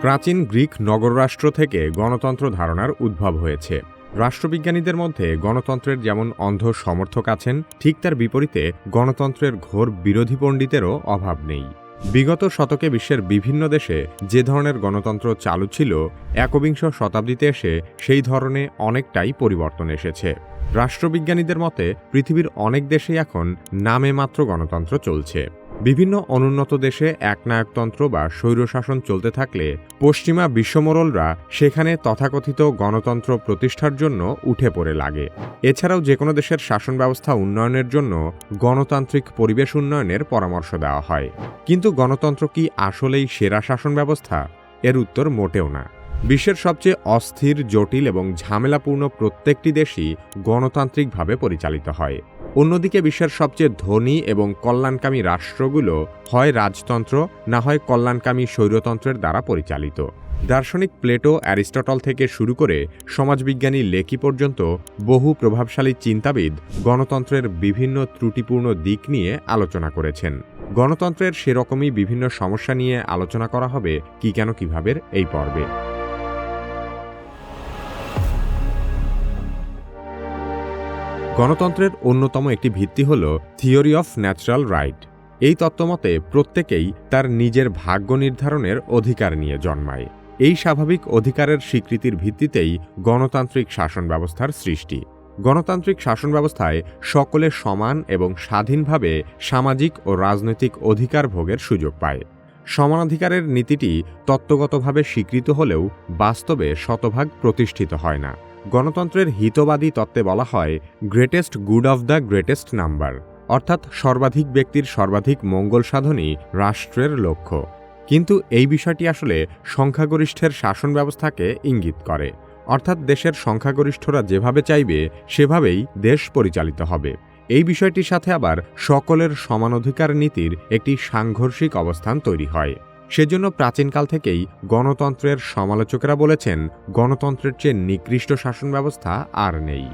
প্রাচীন গ্রিক নগররাষ্ট্র থেকে গণতন্ত্র ধারণার উদ্ভব হয়েছে। রাষ্ট্রবিজ্ঞানীদের মধ্যে গণতন্ত্রের যেমন অন্ধ সমর্থক আছেন, ঠিক তার বিপরীতে গণতন্ত্রের ঘোর বিরোধী পণ্ডিতেরও অভাব নেই। বিগত শতকে বিশ্বের বিভিন্ন দেশে যে ধরনের গণতন্ত্র চালু ছিল, একবিংশ শতাব্দীতে এসে সেই ধরনে অনেকটাই পরিবর্তন এসেছে। রাষ্ট্রবিজ্ঞানীদের মতে পৃথিবীর অনেক দেশেই এখন নামে মাত্র গণতন্ত্র চলছে। বিভিন্ন অনুন্নত দেশে একনায়কতন্ত্র বা স্বৈরশাসন চলতে থাকলে পশ্চিমা বিশ্বমোড়লরা সেখানে তথাকথিত গণতন্ত্র প্রতিষ্ঠার জন্য উঠে পড়ে লাগে। এছাড়াও যে কোনো দেশের শাসন ব্যবস্থা উন্নয়নের জন্য গণতান্ত্রিক পরিবেশ উন্নয়নের পরামর্শ দেওয়া হয়। কিন্তু গণতন্ত্র কি আসলেই সেরা শাসন ব্যবস্থা? এর উত্তর মোটেও না। বিশ্বের সবচেয়ে অস্থির, জটিল এবং ঝামেলাপূর্ণ প্রত্যেকটি দেশই গণতান্ত্রিকভাবে পরিচালিত হয়। অন্যদিকে বিশ্বের সবচেয়ে ধনী এবং কল্যাণকামী রাষ্ট্রগুলো হয় রাজতন্ত্র, না হয় কল্যাণকামী স্বৈরতন্ত্রের দ্বারা পরিচালিত। দার্শনিক প্লেটো, অ্যারিস্টটল থেকে শুরু করে সমাজবিজ্ঞানী লেকি পর্যন্ত বহু প্রভাবশালী চিন্তাবিদ গণতন্ত্রের বিভিন্ন ত্রুটিপূর্ণ দিক নিয়ে আলোচনা করেছেন। গণতন্ত্রের সেরকমই বিভিন্ন সমস্যা নিয়ে আলোচনা করা হবে কি কেন কিভাবে এই পর্বে। গণতন্ত্রের অন্যতম একটি ভিত্তি হল থিওরি অফ ন্যাচারাল রাইট। এই তত্ত্বমতে প্রত্যেকেই তার নিজের ভাগ্য নির্ধারণের অধিকার নিয়ে জন্মায়। এই স্বাভাবিক অধিকারের স্বীকৃতির ভিত্তিতেই গণতান্ত্রিক শাসন ব্যবস্থার সৃষ্টি। গণতান্ত্রিক শাসন ব্যবস্থায় সকলে সমান এবং স্বাধীনভাবে সামাজিক ও রাজনৈতিক অধিকার ভোগের সুযোগ পায়। সমানাধিকারের নীতিটি তত্ত্বগতভাবে স্বীকৃত হলেও বাস্তবে শতভাগ প্রতিষ্ঠিত হয় না। গণতন্ত্রের হিতবাদী তত্ত্বে বলা হয় greatest good of the greatest number, অর্থাৎ সর্বাধিক ব্যক্তির সর্বাধিক মঙ্গল সাধনই রাষ্ট্রের লক্ষ্য। কিন্তু এই বিষয়টি আসলে সংখ্যাগরিষ্ঠের শাসন ব্যবস্থাকে ইঙ্গিত করে, অর্থাৎ দেশের সংখ্যাগরিষ্ঠরা যেভাবে চাইবে সেভাবেই দেশ পরিচালিত হবে। এই বিষয়টির সাথে আবার সকলের সমান অধিকার নীতির একটি সাংঘর্ষিক অবস্থান তৈরি হয়। সেজন্য প্রাচীনকাল থেকেই গণতন্ত্রের সমালোচকেরা বলেছেন, গণতন্ত্রের চেয়ে নিকৃষ্ট শাসন ব্যবস্থা আর নেই।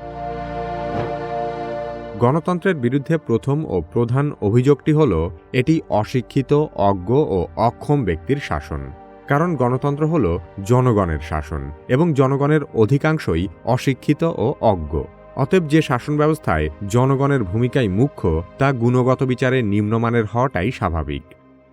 গণতন্ত্রের বিরুদ্ধে প্রথম ও প্রধান অভিযোগটি হল এটি অশিক্ষিত, অজ্ঞ ও অক্ষম ব্যক্তির শাসন। কারণ গণতন্ত্র হল জনগণের শাসন এবং জনগণের অধিকাংশই অশিক্ষিত ও অজ্ঞ। অতএব যে শাসন ব্যবস্থায় জনগণের ভূমিকাই মুখ্য, তা গুণগত বিচারে নিম্নমানের হওয়াটাই স্বাভাবিক।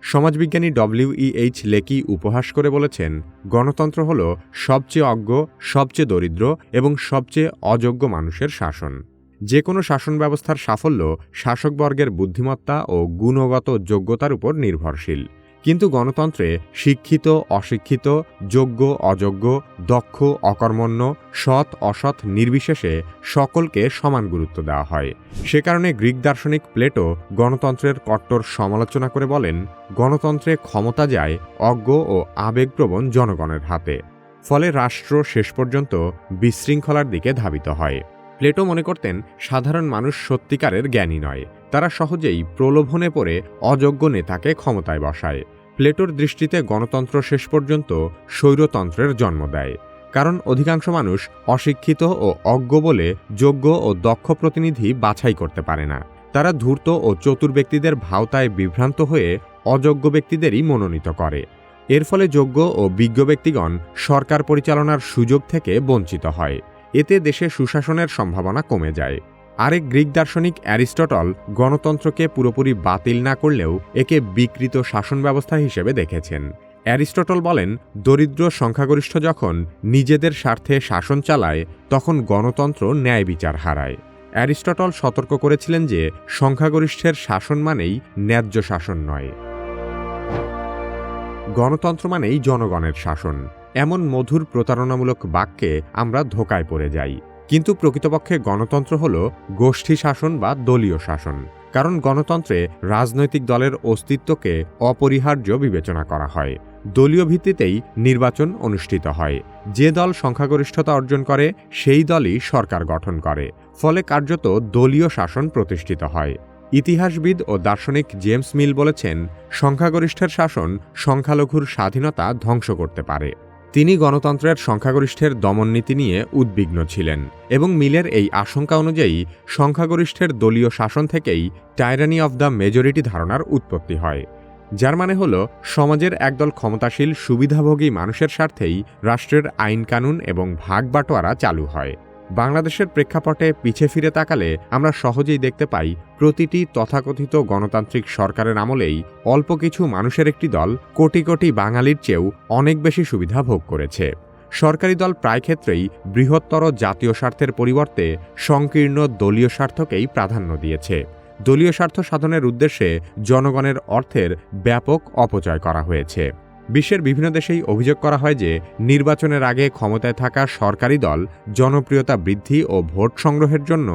সমাজবিজ্ঞানী ডব্লিউ.ই.এইচ. লেকি উপহাস করে বলেছেন, গণতন্ত্র হল সবচেয়ে অজ্ঞ, সবচেয়ে দরিদ্র এবং সবচেয়ে অযোগ্য মানুষের শাসন। যে কোনো শাসন ব্যবস্থার সাফল্য শাসকবর্গের বুদ্ধিমত্তা ও গুণগত যোগ্যতার উপর নির্ভরশীল। কিন্তু গণতন্ত্রে শিক্ষিত, অশিক্ষিত, যোগ্য, অযোগ্য, দক্ষ, অকর্মণ্য, সৎ, অসৎ নির্বিশেষে সকলকে সমান গুরুত্ব দেওয়া হয়। সে কারণে গ্রিক দার্শনিক প্লেটো গণতন্ত্রের কট্টর সমালোচনা করে বলেন, গণতন্ত্রে ক্ষমতা যায় অজ্ঞ ও আবেগপ্রবণ জনগণের হাতে। ফলে রাষ্ট্র শেষ পর্যন্ত বিশৃঙ্খলার দিকে ধাবিত হয়। প্লেটো মনে করতেন, সাধারণ মানুষ সত্যিকারের জ্ঞানী নয়, তারা সহজেই প্রলোভনে পড়ে অযোগ্য নেতাকে ক্ষমতায় বসায়। প্লেটোর দৃষ্টিতে গণতন্ত্র শেষ পর্যন্ত স্বৈরতন্ত্রের জন্ম দেয়, কারণ অধিকাংশ মানুষ অশিক্ষিত ও অজ্ঞ বলে যোগ্য ও দক্ষ প্রতিনিধি বাছাই করতে পারে না। তারা ধূর্ত ও চতুর ব্যক্তিদের ভাওতায় বিভ্রান্ত হয়ে অযোগ্য ব্যক্তিদেরই মনোনীত করে। এর ফলে যোগ্য ও বিজ্ঞ ব্যক্তিগণ সরকার পরিচালনার সুযোগ থেকে বঞ্চিত হয়। এতে দেশে সুশাসনের সম্ভাবনা কমে যায়। আরেক গ্রিক দার্শনিক অ্যারিস্টটল গণতন্ত্রকে পুরোপুরি বাতিল না করলেও একে বিকৃত শাসন ব্যবস্থা হিসেবে দেখেছেন। অ্যারিস্টটল বলেন, দরিদ্র সংখ্যাগরিষ্ঠ যখন নিজেদের স্বার্থে শাসন চালায়, তখন গণতন্ত্র ন্যায় বিচার হারায়। অ্যারিস্টটল সতর্ক করেছিলেন যে সংখ্যাগরিষ্ঠের শাসন মানেই ন্যায্য শাসন নয়। গণতন্ত্র মানেই জনগণের শাসন, এমন মধুর প্রতারণামূলক বাক্যে আমরা ধোঁকায় পড়ে যাই। কিন্তু প্রকৃতপক্ষে গণতন্ত্র হল গোষ্ঠী শাসন বা দলীয় শাসন। কারণ গণতন্ত্রে রাজনৈতিক দলের অস্তিত্বকে অপরিহার্য বিবেচনা করা হয়। দলীয় ভিত্তিতেই নির্বাচন অনুষ্ঠিত হয়। যে দল সংখ্যাগরিষ্ঠতা অর্জন করে সেই দলই সরকার গঠন করে। ফলে কার্যত দলীয় শাসন প্রতিষ্ঠিত হয়। ইতিহাসবিদ ও দার্শনিক জেমস মিল বলেছেন, সংখ্যাগরিষ্ঠের শাসন সংখ্যালঘুর স্বাধীনতা ধ্বংস করতে পারে। তিনি গণতন্ত্রের সংখ্যাগরিষ্ঠের দমননীতি নিয়ে উদ্বিগ্ন ছিলেন এবং মিলের এই আশঙ্কা অনুযায়ী সংখ্যাগরিষ্ঠের দলীয় শাসন থেকেই টাইরানি অফ দ্য মেজরিটি ধারণার উৎপত্তি হয়। যার মানে হলো সমাজের একদল ক্ষমতাশীল সুবিধাভোগী মানুষের স্বার্থেই রাষ্ট্রের আইন কানুন এবং ভাগ বাটোয়ারা চালু হয়। বাংলাদেশের প্রেক্ষাপটে পিছে ফিরে তাকালে আমরা সহজেই দেখতে পাই প্রতিটি তথাকথিত গণতান্ত্রিক সরকারের আমলেই অল্প কিছু মানুষের একটি দল কোটি কোটি বাঙালির চেয়েও অনেক বেশি সুবিধা ভোগ করেছে। সরকারি দল প্রায় ক্ষেত্রেই বৃহত্তর জাতীয় স্বার্থের পরিবর্তে সংকীর্ণ দলীয় স্বার্থকেই প্রাধান্য দিয়েছে। দলীয় স্বার্থ সাধনের উদ্দেশ্যে জনগণের অর্থের ব্যাপক অপচয় করা হয়েছে। বিশ্বের বিভিন্ন দেশেই অভিযোগ করা হয় যে নির্বাচনের আগে ক্ষমতায় থাকা সরকারি দল জনপ্রিয়তা বৃদ্ধি ও ভোট সংগ্রহের জন্য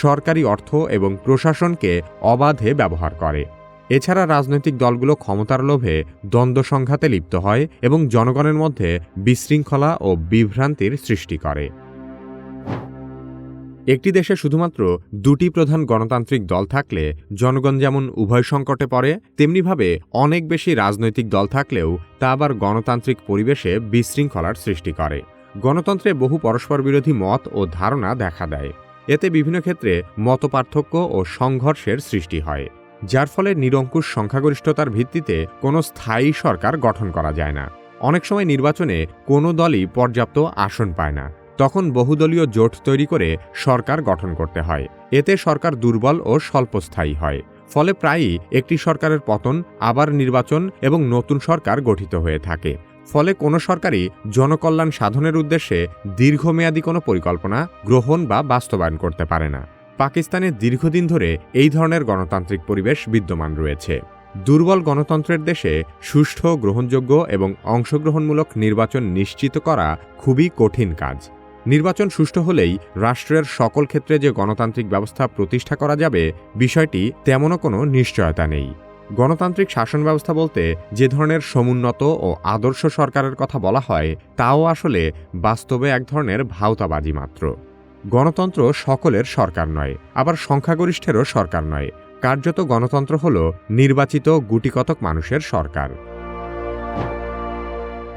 সরকারি অর্থ এবং প্রশাসনকে অবাধে ব্যবহার করে। এছাড়া রাজনৈতিক দলগুলো ক্ষমতার লোভে দ্বন্দ্ব সংঘাতে লিপ্ত হয় এবং জনগণের মধ্যে বিশৃঙ্খলা ও বিভ্রান্তির সৃষ্টি করে। একটি দেশে শুধুমাত্র দুটি প্রধান গণতান্ত্রিক দল থাকলে জনগণ যেমন উভয় সংকটে পড়ে, তেমনিভাবে অনেক বেশি রাজনৈতিক দল থাকলেও তা আবার গণতান্ত্রিক পরিবেশে বিশৃঙ্খলার সৃষ্টি করে। গণতন্ত্রে বহু পরস্পর বিরোধী মত ও ধারণা দেখা দেয়। এতে বিভিন্ন ক্ষেত্রে মতপার্থক্য ও সংঘর্ষের সৃষ্টি হয়, যার ফলে নিরঙ্কুশ সংখ্যাগরিষ্ঠতার ভিত্তিতে কোনো স্থায়ী সরকার গঠন করা যায় না। অনেক সময় নির্বাচনে কোনো দলই পর্যাপ্ত আসন পায় না, তখন বহুদলীয় জোট তৈরি করে সরকার গঠন করতে হয়। এতে সরকার দুর্বল ও স্বল্পস্থায়ী হয়, ফলে প্রায়ই একটি সরকারের পতন, আবার নির্বাচন এবং নতুন সরকার গঠিত হয়ে থাকে। ফলে কোনো সরকারই জনকল্যাণ সাধনের উদ্দেশ্যে দীর্ঘমেয়াদী কোনো পরিকল্পনা গ্রহণ বা বাস্তবায়ন করতে পারে না। পাকিস্তানে দীর্ঘদিন ধরে এই ধরনের গণতান্ত্রিক পরিবেশ বিদ্যমান রয়েছে। দুর্বল গণতন্ত্রের দেশে সুষ্ঠু, গ্রহণযোগ্য এবং অংশগ্রহণমূলক নির্বাচন নিশ্চিত করা খুবই কঠিন কাজ। নির্বাচন সুষ্ঠু হলেই রাষ্ট্রের সকল ক্ষেত্রে যে গণতান্ত্রিক ব্যবস্থা প্রতিষ্ঠা করা যাবে, বিষয়টি তেমনও কোনো নিশ্চয়তা নেই। গণতান্ত্রিক শাসন ব্যবস্থা বলতে যে ধরনের সমুন্নত ও আদর্শ সরকারের কথা বলা হয়, তাও আসলে বাস্তবে এক ধরনের ভাওতাবাজি মাত্র। গণতন্ত্র সকলের সরকার নয়, আবার সংখ্যাগরিষ্ঠেরও সরকার নয়। কার্যত গণতন্ত্র হল নির্বাচিত গুটিকতক মানুষের সরকার।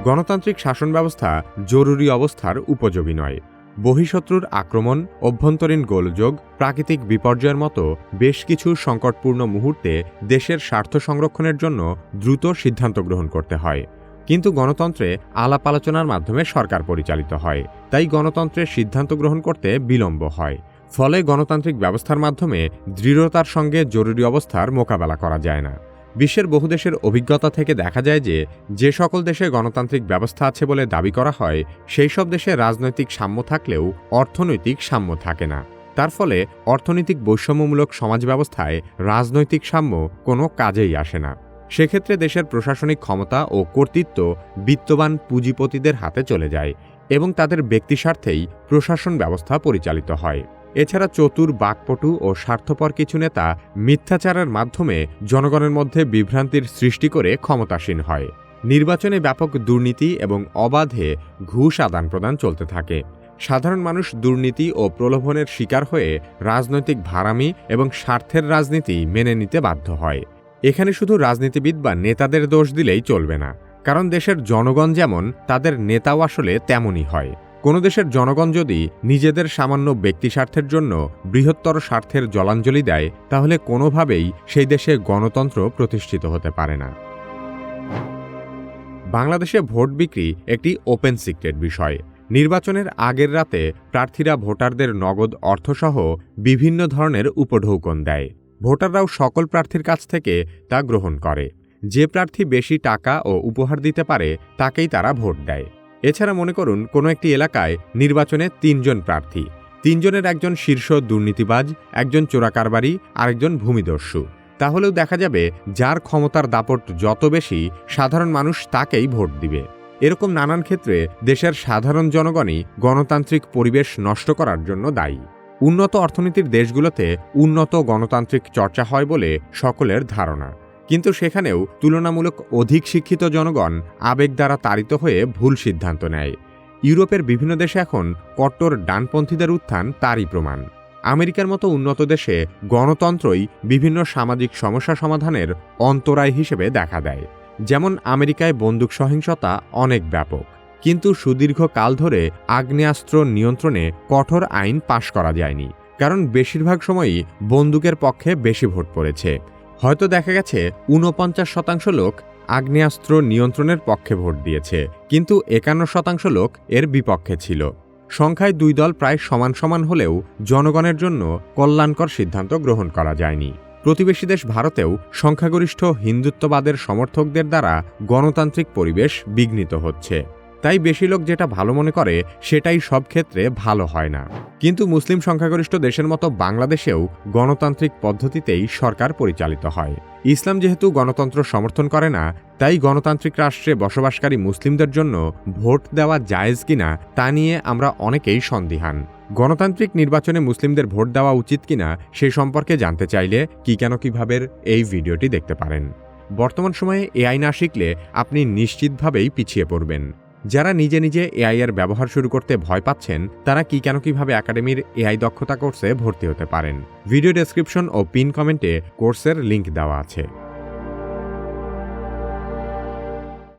গণতান্ত্রিক শাসন ব্যবস্থা জরুরি অবস্থার উপযোগী নয়। বহিঃশত্রুর আক্রমণ, অভ্যন্তরীণ গোলযোগ, প্রাকৃতিক বিপর্যয়ের মতো বেশ কিছু সংকটপূর্ণ মুহূর্তে দেশের স্বার্থ সংরক্ষণের জন্য দ্রুত সিদ্ধান্ত গ্রহণ করতে হয়। কিন্তু গণতন্ত্রে আলাপ আলোচনার মাধ্যমে সরকার পরিচালিত হয়, তাই গণতন্ত্রের সিদ্ধান্ত গ্রহণ করতে বিলম্ব হয়। ফলে গণতান্ত্রিক ব্যবস্থার মাধ্যমে দৃঢ়তার সঙ্গে জরুরি অবস্থার মোকাবেলা করা যায় না। বিশ্বের বহু দেশের অভিজ্ঞতা থেকে দেখা যায় যে সকল দেশে গণতান্ত্রিক ব্যবস্থা আছে বলে দাবি করা হয়, সেই সব দেশে রাজনৈতিক সাম্য থাকলেও অর্থনৈতিক সাম্য থাকে না। তার ফলে অর্থনৈতিক বৈষম্যমূলক সমাজ ব্যবস্থায় রাজনৈতিক সাম্য কোনো কাজেই আসে না। সেক্ষেত্রে দেশের প্রশাসনিক ক্ষমতা ও কর্তৃত্ব বিত্তবান পুঁজিপতিদের হাতে চলে যায় এবং তাদের ব্যক্তিস্বার্থেই প্রশাসন ব্যবস্থা পরিচালিত হয়। এছাড়া চতুর, বাকপটু ও স্বার্থপর কিছু নেতা মিথ্যাচারের মাধ্যমে জনগণের মধ্যে বিভ্রান্তির সৃষ্টি করে ক্ষমতাসীন হয়। নির্বাচনে ব্যাপক দুর্নীতি এবং অবাধে ঘুষ আদান প্রদান চলতে থাকে। সাধারণ মানুষ দুর্নীতি ও প্রলোভনের শিকার হয়ে রাজনৈতিক ভাড়ামি এবং স্বার্থের রাজনীতি মেনে নিতে বাধ্য হয়। এখানে শুধু রাজনীতিবিদ বা নেতাদের দোষ দিলেই চলবে না, কারণ দেশের জনগণ যেমন, তাদের নেতাও আসলে তেমনই হয়। কোনো দেশের জনগণ যদি নিজেদের সামান্য ব্যক্তিস্বার্থের জন্য বৃহত্তর স্বার্থের জলাঞ্জলি দেয়, তাহলে কোনোভাবেই সেই দেশে গণতন্ত্র প্রতিষ্ঠিত হতে পারে না। বাংলাদেশে ভোট বিক্রি একটি ওপেন সিক্রেট বিষয়। নির্বাচনের আগের রাতে প্রার্থীরা ভোটারদের নগদ অর্থসহ বিভিন্ন ধরনের উপঢৌকন দেয়। ভোটাররাও সকল প্রার্থীর কাছ থেকে তা গ্রহণ করে। যে প্রার্থী বেশি টাকা ও উপহার দিতে পারে, তাকেই তারা ভোট দেয়। এছাড়া মনে করুন, কোনো একটি এলাকায় নির্বাচনে ৩ জন প্রার্থী। ৩ জনের একজন শীর্ষ দুর্নীতিবাজ, একজন চোরাকারবারি, আরেকজন ভূমিদস্যু। তাহলেও দেখা যাবে যার ক্ষমতার দাপট যত বেশি, সাধারণ মানুষ তাকেই ভোট দিবে। এরকম নানান ক্ষেত্রে দেশের সাধারণ জনগণই গণতান্ত্রিক পরিবেশ নষ্ট করার জন্য দায়ী। উন্নত অর্থনীতির দেশগুলোতে উন্নত গণতান্ত্রিক চর্চা হয় বলে সকলের ধারণা, কিন্তু সেখানেও তুলনামূলক অধিক শিক্ষিত জনগণ আবেগ দ্বারা তাড়িত হয়ে ভুল সিদ্ধান্ত নেয়। ইউরোপের বিভিন্ন দেশে এখন কট্টর ডানপন্থীদের উত্থান তারই প্রমাণ। আমেরিকার মতো উন্নত দেশে গণতন্ত্রই বিভিন্ন সামাজিক সমস্যা সমাধানের অন্তরায় হিসেবে দেখা দেয়। যেমন আমেরিকায় বন্দুক সহিংসতা অনেক ব্যাপক, কিন্তু সুদীর্ঘ কাল ধরে আগ্নেয়াস্ত্র নিয়ন্ত্রণে কঠোর আইন পাশ করা যায়নি, কারণ বেশিরভাগ সময়ই বন্দুকের পক্ষে বেশি ভোট পড়েছে। হয়তো দেখা গেছে ৪৯% লোক আগ্নেয়াস্ত্র নিয়ন্ত্রণের পক্ষে ভোট দিয়েছে, কিন্তু ৫১% লোক এর বিপক্ষে ছিল। সংখ্যায় দুই দল প্রায় সমান সমান হলেও জনগণের জন্য কল্যাণকর সিদ্ধান্ত গ্রহণ করা যায়নি। প্রতিবেশী দেশ ভারতেও সংখ্যাগরিষ্ঠ হিন্দুত্ববাদের সমর্থকদের দ্বারা গণতান্ত্রিক পরিবেশ বিঘ্নিত হচ্ছে। তাই বেশি লোক যেটা ভালো মনে করে সেটাই সব ক্ষেত্রে ভালো হয় না। কিন্তু মুসলিম সংখ্যাগরিষ্ঠ দেশের মতো বাংলাদেশেও গণতান্ত্রিক পদ্ধতিতেই সরকার পরিচালিত হয়। ইসলাম যেহেতু গণতন্ত্র সমর্থন করে না, তাই গণতান্ত্রিক রাষ্ট্রে বসবাসকারী মুসলিমদের জন্য ভোট দেওয়া জায়েজ কিনা তা নিয়ে আমরা অনেকেই সন্দিহান। গণতান্ত্রিক নির্বাচনে মুসলিমদের ভোট দেওয়া উচিত কিনা সে সম্পর্কে জানতে চাইলে কিভাবে এই ভিডিওটি দেখতে পারেন। বর্তমান সময়ে এআই না শিখলে আপনি নিশ্চিতভাবেই পিছিয়ে পড়বেন। যারা নিজে নিজে এআই এর ব্যবহার শুরু করতে ভয় পাচ্ছেন, তারা কিভাবে একাডেমির এআই দক্ষতা কোর্সে ভর্তি হতে পারেন। ভিডিও ডেসক্রিপশন ও পিন কমেন্টে কোর্সের লিংক দেওয়া আছে।